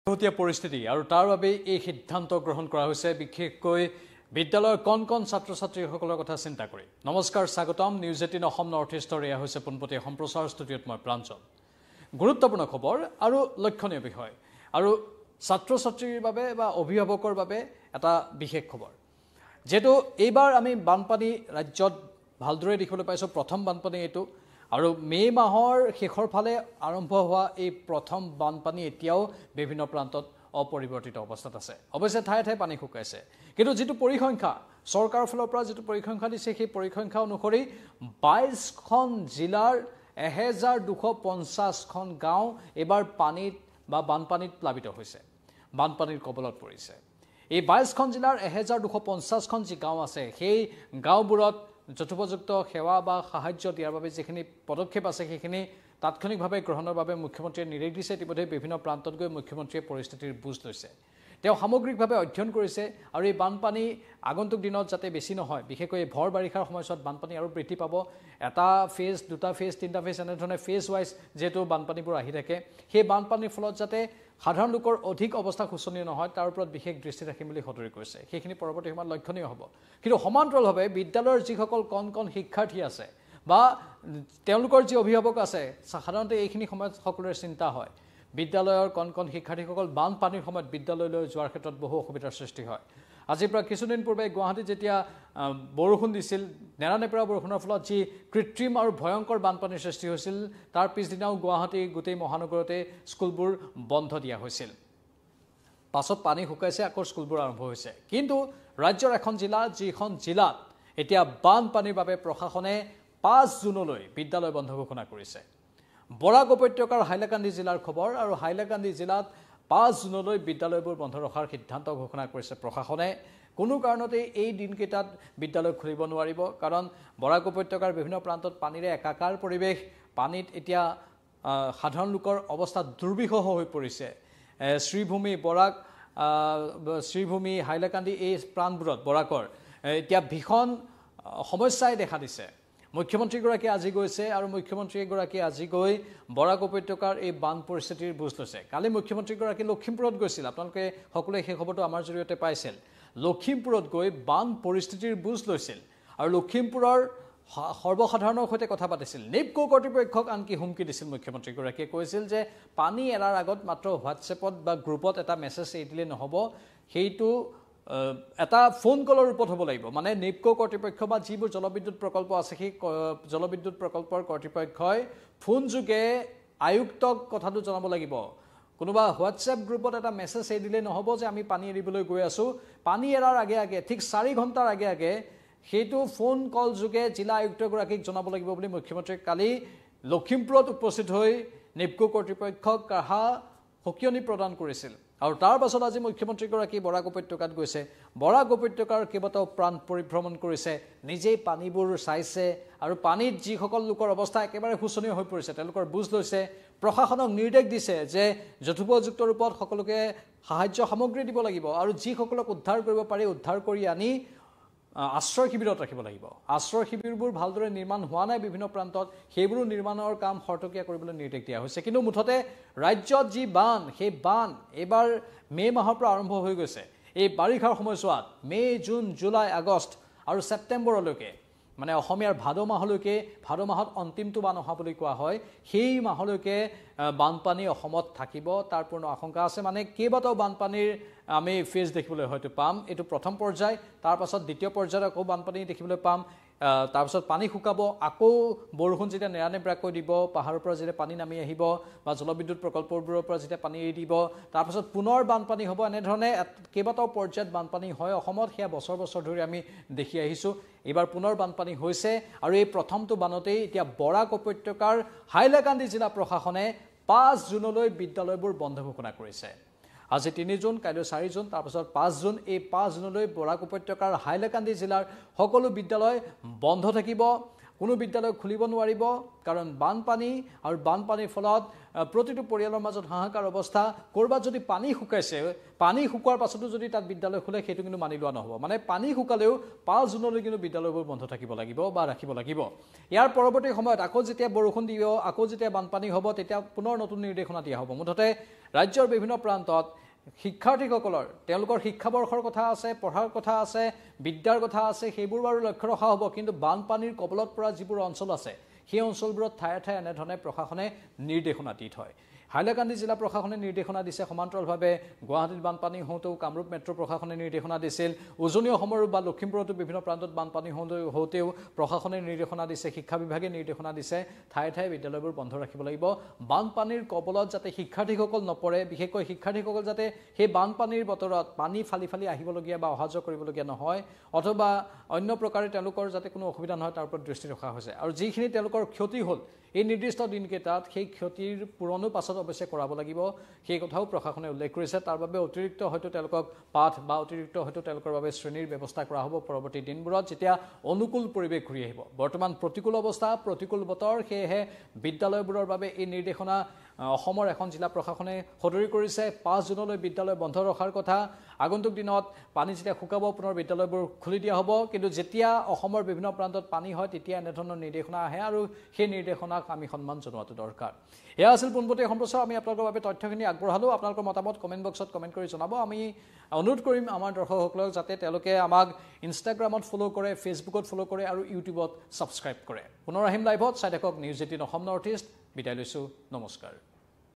হতিয়া পৰিস্থিতি আৰু তাৰ বাবে এই সিদ্ধান্ত গ্ৰহণ কৰা হৈছে বিশেষকৈ বিদ্যালয়ৰ কণ ছাত্ৰ ছাত্ৰীসকলৰ কথা চিন্তা কৰি। নমস্কাৰ, স্বাগতম নিউজ 18 অসম নৰ্থ ইষ্টৰ এয়া হৈছে পোনপটীয়া সম্প্ৰচাৰ ষ্টুডিঅ'ত মই প্ৰাঞ্জল। গুৰুত্বপূৰ্ণ খবৰ আৰু লক্ষণীয় বিষয় আৰু ছাত্ৰ ছাত্ৰীৰ বাবে বা অভিভাৱকৰ বাবে এটা বিশেষ খবৰ। যেটো এইবাৰ আমি বানপানী ৰাজ্যত ভালদৰে দেখিবলৈ পাইছোঁ। প্ৰথম বানপানী এইটো আৰু মে মাহৰ শেষৰ ফালে আৰম্ভ হোৱা এই প্ৰথম বানপানী এতিয়াও বিভিন্ন প্ৰান্তত অপৰিৱৰ্তিত অৱস্থাত আছে। অৱশ্যে ঠায়ে ঠায়ে পানী শুকাইছে, কিন্তু যিটো পৰিসংখ্যা চৰকাৰৰ ফালৰ পৰা যিটো পৰিসংখ্যা দিছে সেই পৰিসংখ্যা অনুসৰি 22খন জিলাৰ 1250খন গাঁও এবাৰ পানীত বা বানপানীত প্লাবিত হৈছে, বানপানীৰ কবলত পৰিছে। এই 22খন জিলাৰ 1250খন যি গাঁও আছে সেই গাঁওবোৰত যথোপযুক্ত সেৱা বা সাহায্য দিয়াৰ বাবে যিখিনি পদক্ষেপ আছে সেইখিনি তাৎক্ষণিকভাৱে গ্ৰহণৰ বাবে মুখ্যমন্ত্ৰীয়ে নিৰ্দেশ দিছে। ইতিমধ্যে বিভিন্ন প্ৰান্তত গৈ মুখ্যমন্ত্ৰীয়ে পৰিস্থিতিৰ বুজ লৈছে। তেওঁ সামগ্ৰিকভাৱে অধ্যয়ন কৰিছে আৰু এই বানপানী আগন্তুক দিনত যাতে বেছি নহয়, বিশেষকৈ ভৰ বাৰিষাৰ সময়ছোৱাত বানপানী আৰু বৃদ্ধি পাব। এটা ফেজ, দুটা ফেজ, তিনিটা ফেজ এনেধৰণে ফেজ ৱাইজ যিহেতু বানপানীবোৰ আহি থাকে, সেই বানপানীৰ ফলত যাতে সাধাৰণ লোকৰ অধিক অৱস্থা শোচনীয় নহয় তাৰ ওপৰত বিশেষ দৃষ্টি ৰাখিম বুলি সদৰি কৰিছে। সেইখিনি পৰৱৰ্তী সময়ত লক্ষণীয় হ'ব। কিন্তু সমান্তৰালভাৱে বিদ্যালয়ৰ যিসকল কণ শিক্ষাৰ্থী আছে বা তেওঁলোকৰ যি অভিভাৱক আছে, সাধাৰণতে এইখিনি সময়ত সকলোৰে চিন্তা হয়। বিদ্যালয়ৰ কণ শিক্ষাৰ্থীসকল বানপানীৰ সময়ত বিদ্যালয়লৈ যোৱাৰ ক্ষেত্ৰত বহু অসুবিধাৰ সৃষ্টি হয়। আজিৰ পৰা কিছুদিন পূৰ্বে গুৱাহাটীত যেতিয়া বৰষুণ দিছিল, নেৰানেপেৰা বৰষুণৰ ফলত যি কৃত্ৰিম আৰু ভয়ংকৰ বানপানীৰ সৃষ্টি হৈছিল, তাৰ পিছদিনাও গুৱাহাটী গোটেই মহানগৰতে স্কুলবোৰ বন্ধ দিয়া হৈছিল। পাছত পানী শুকাইছে, আকৌ স্কুলবোৰ আৰম্ভ হৈছে। কিন্তু ৰাজ্যৰ এখন জিলা, যিখন জিলাত এতিয়া বানপানীৰ বাবে প্ৰশাসনে 5 জুনলৈ বিদ্যালয় বন্ধ ঘোষণা কৰিছে। বৰাক উপত্যকাৰ হাইলাকান্দি জিলাৰ খবৰ আৰু হাইলাকান্দি জিলাত 5 জুনলৈ বিদ্যালয়বোৰ বন্ধ ৰখাৰ সিদ্ধান্ত ঘোষণা কৰিছে প্ৰশাসনে। কোনো কাৰণতে এই দিনকেইটাত বিদ্যালয় খুলিব নোৱাৰিব, কাৰণ বৰাক উপত্যকাৰ বিভিন্ন প্ৰান্তত পানীৰে একাকাৰ পৰিৱেশ। পানীত এতিয়া সাধাৰণ লোকৰ অৱস্থা দুৰ্বিষহ হৈ পৰিছে। শ্ৰীভূমি, বৰাক, শ্ৰীভূমি, হাইলাকান্দি এই প্ৰান্তবোৰত বৰাকৰ এতিয়া ভীষণ সমস্যাই দেখা দিছে। মুখ্যমন্ত্ৰীগৰাকীয়ে আজি গৈছে আৰু মুখ্যমন্ত্ৰীগৰাকীয়ে আজি গৈ বৰাক উপত্যকাৰ এই বান পৰিস্থিতিৰ বুজ লৈছে। কালি মুখ্যমন্ত্ৰীগৰাকী লখিমপুৰত গৈছিল, আপোনালোকে সকলোৱে সেই খবৰটো আমাৰ জৰিয়তে পাইছিল। লখিমপুৰত গৈ বান পৰিস্থিতিৰ বুজ লৈছিল আৰু লখিমপুৰৰ সৰ্বসাধাৰণৰ সৈতে কথা পাতিছিল। নেপকো কৰ্তৃপক্ষক আনকি হুমকি দিছিল মুখ্যমন্ত্ৰীগৰাকীয়ে। কৈছিল যে পানী এৰাৰ আগত মাত্ৰ হোৱাটছএপত বা গ্ৰুপত এটা মেছেজ এৰি দিলে নহ'ব, সেইটো এটা ফোন কলৰ ৰূপত হ'ব লাগিব। মানে নেপকো কৰ্তৃপক্ষ বা যিবোৰ জলবিদ্যুৎ প্ৰকল্প আছে সেই জলবিদ্যুৎ প্ৰকল্পৰ কৰ্তৃপক্ষই ফোন যোগে আয়ুক্তক কথাটো জনাব লাগিব। কোনোবা হোৱাটছএপ গ্ৰুপত এটা মেছেজ এৰি দিলে নহ'ব যে আমি পানী এৰিবলৈ গৈ আছোঁ। পানী এৰাৰ আগে আগে, ঠিক 4 ঘণ্টাৰ আগে আগে সেইটো ফোন কল যোগে জিলা আয়ুক্তগৰাকীক জনাব লাগিব বুলি মুখ্যমন্ত্ৰীয়ে কালি লখিমপুৰত উপস্থিত হৈ নেপকো কৰ্তৃপক্ষক সকিয়নি প্ৰদান কৰিছিল। আৰু তাৰ পাছত আজি মুখ্যমন্ত্ৰীগৰাকী বৰাক উপত্যকাত গৈছে। বৰাক উপত্যকাৰ কেইবাটাও প্ৰান্ত পৰিভ্ৰমণ কৰিছে, নিজেই পানীবোৰ চাইছে আৰু পানীত যিসকল লোকৰ অৱস্থা একেবাৰে শোচনীয় হৈ পৰিছে তেওঁলোকৰ বুজ লৈছে। প্ৰশাসনক নিৰ্দেশ দিছে যে যথোপযুক্ত ৰূপত সকলোকে সাহায্য সামগ্ৰী দিব লাগিব আৰু যিসকলক উদ্ধাৰ কৰিব পাৰি উদ্ধাৰ কৰি আনি আশ্ৰয় শিবিৰত ৰাখিব লাগিব। আশ্ৰয় শিবিৰবোৰ ভালদৰে নিৰ্মাণ হোৱা নাই বিভিন্ন প্ৰান্তত, সেইবোৰো নিৰ্মাণৰ কাম খৰতকীয়া কৰিবলৈ নিৰ্দেশ দিয়া হৈছে। কিন্তু মুঠতে ৰাজ্যত যি বান, সেই বান এইবাৰ মে মাহৰ পৰা আৰম্ভ হৈ গৈছে। এই বাৰিষাৰ সময়ছোৱাত মে, জুন, জুলাই, আগষ্ট আৰু ছেপ্টেম্বৰলৈকে, মানে অসমীয়াৰ ভাদ মাহলৈকে, ভাদ মাহত অন্তিমটো বান অহা বুলি কোৱা হয়, সেই মাহলৈকে বানপানী অসমত থাকিব তাৰ পূৰ্ণ আশংকা আছে। মানে কেইবাটাও বানপানীৰ আমি ফেজ দেখিবলৈ হয়তো পাম। এইটো প্ৰথম পৰ্যায়, তাৰ পাছত দ্বিতীয় পৰ্যায়ত আকৌ বানপানী দেখিবলৈ পাম। তাৰপিছত পানী শুকাব, আকৌ বৰষুণ যেতিয়া নেৰানেপেৰাকৈ দিব, পাহাৰৰ পৰা যেতিয়া পানী নামি আহিব বা জলবিদ্যুৎ প্ৰকল্পবোৰৰ পৰা যেতিয়া পানী এৰি দিব, তাৰপাছত পুনৰ বানপানী হ'ব। এনেধৰণে কেইবাটাও পৰ্যায়ত বানপানী হয় অসমত, সেয়া বছৰ বছৰ ধৰি আমি দেখি আহিছোঁ। এইবাৰ পুনৰ বানপানী হৈছে আৰু এই প্ৰথমটো বানতেই এতিয়া বৰাক উপত্যকাৰ হাইলাকান্দি জিলা প্ৰশাসনে 5 জুনলৈ বিদ্যালয়বোৰ বন্ধ ঘোষণা কৰিছে। আজি 3 জুন, কাইলৈ 4 জুন, তাৰপাছত 5 জুন। এই 5 জুনলৈ বৰাক উপত্যকাৰ হাইলাকান্দি জিলাৰ সকলো বিদ্যালয় বন্ধ থাকিব। কোনো বিদ্যালয় খুলিব নোৱাৰিব কাৰণ বানপানী আৰু বানপানীৰ ফলত প্ৰতিটো পৰিয়ালৰ মাজত হাহাকাৰ অৱস্থা কৰবাত যদি পানী শুকাইছে পানী শুকোৱাৰ পাছতো যদি তাত বিদ্যালয় খোলে সেইটো কিন্তু মানি লোৱা নহ'ব মানে পানী শুকালেও 5 জুনলৈ কিন্তু বিদ্যালয়বোৰ বন্ধ থাকিব লাগিব বা ৰাখিব লাগিব ইয়াৰ পৰৱৰ্তী সময়ত আকৌ যেতিয়া বৰষুণ দিব আকৌ যেতিয়া বানপানী হ'ব তেতিয়া পুনৰ নতুন নিৰ্দেশনা দিয়া হ'ব মুঠতে ৰাজ্যৰ বিভিন্ন প্ৰান্তত শিক্ষাৰ্থীসকলৰ তেওঁলোকৰ শিক্ষাবৰ্ষৰ কথা আছে পঢ়াৰ কথা আছে বিদ্যাৰ কথা আছে সেইবোৰ বাৰু লক্ষ্য ৰখা হ'ব কিন্তু বানপানীৰ কবলত পৰা যিবোৰ অঞ্চল আছে সেই অঞ্চলবোৰত ঠায়ে ঠায়ে এনেধৰণে প্ৰশাসনে নিৰ্দেশনা দি থয় হাইলাকান্দি জিলা প্ৰশাসনে নিৰ্দেশনা দিছে সমান্তৰালভাৱে গুৱাহাটীত বানপানী হওঁতেও কামৰূপ মেট্ৰ' প্ৰশাসনে নিৰ্দেশনা দিছিল উজনি অসমৰ বা লখিমপুৰতো বিভিন্ন প্ৰান্তত বানপানী হওঁতেও প্ৰশাসনে নিৰ্দেশনা দিছে শিক্ষা বিভাগে নিৰ্দেশনা দিছে ঠায়ে ঠায়ে বিদ্যালয়বোৰ বন্ধ ৰাখিব লাগিব বানপানীৰ কবলত যাতে শিক্ষাৰ্থীসকল নপৰে বিশেষকৈ শিক্ষাৰ্থীসকল যাতে সেই বানপানীৰ বতৰত পানী ফালি ফালি আহিবলগীয়া বা অহা যোৱা কৰিবলগীয়া নহয় অথবা অন্য প্ৰকাৰে তেওঁলোকৰ যাতে কোনো অসুবিধা নহয় তাৰ ওপৰত দৃষ্টি ৰখা হৈছে আৰু যিখিনি তেওঁলোকৰ ক্ষতি হ'ল এই নিৰ্দিষ্ট দিনকেইটাত সেই ক্ষতিৰ পূৰণো পাছত অৱশ্যে কৰাব লাগিব সেই কথাও প্ৰশাসনে উল্লেখ কৰিছে তাৰ বাবে অতিৰিক্ত হয়তো তেওঁলোকক পাঠ বা অতিৰিক্ত হয়তো তেওঁলোকৰ বাবে শ্ৰেণীৰ ব্যৱস্থা কৰা হ'ব পৰৱৰ্তী দিনবোৰত যেতিয়া অনুকূল পৰিৱেশ ঘূৰি আহিব বৰ্তমান প্ৰতিকূল অৱস্থা প্ৰতিকূল বতৰ সেয়েহে বিদ্যালয়বোৰৰ বাবে এই নিৰ্দেশনা অসমৰ এখন জিলা প্ৰশাসনে সদৰি কৰিছে 5 জুনলৈ বিদ্যালয় বন্ধ ৰখাৰ কথা আগন্তুক দিনত পানী যেতিয়া শুকাব পুনৰ বিদ্যালয়বোৰ খুলি দিয়া হ'ব কিন্তু যেতিয়া অসমৰ বিভিন্ন প্ৰান্তত পানী হয় তেতিয়া এনেধৰণৰ নিৰ্দেশনা আহে আৰু সেই নিৰ্দেশনাক আমি সন্মান জনোৱাটো দৰকাৰ এয়া আছিল পোনপটীয়া সম্প্ৰচাৰ আমি আপোনালোকৰ বাবে তথ্যখিনি আগবঢ়ালোঁ আপোনালোকৰ মতামত কমেণ্ট বক্সত কমেণ্ট কৰি জনাব আমি অনুৰোধ কৰিম আমাৰ দৰ্শকসকলক যাতে তেওঁলোকে আমাক ইনষ্টাগ্ৰামত ফ'ল' কৰে ফেচবুকত ফ'ল' কৰে আৰু ইউটিউবত ছাবস্ক্ৰাইব কৰে পুনৰ আহিম লাইভত চাই থাকক নিউজ 18 অসম নৰ্থ ইষ্ট বিদায় লৈছোঁ নমস্কাৰ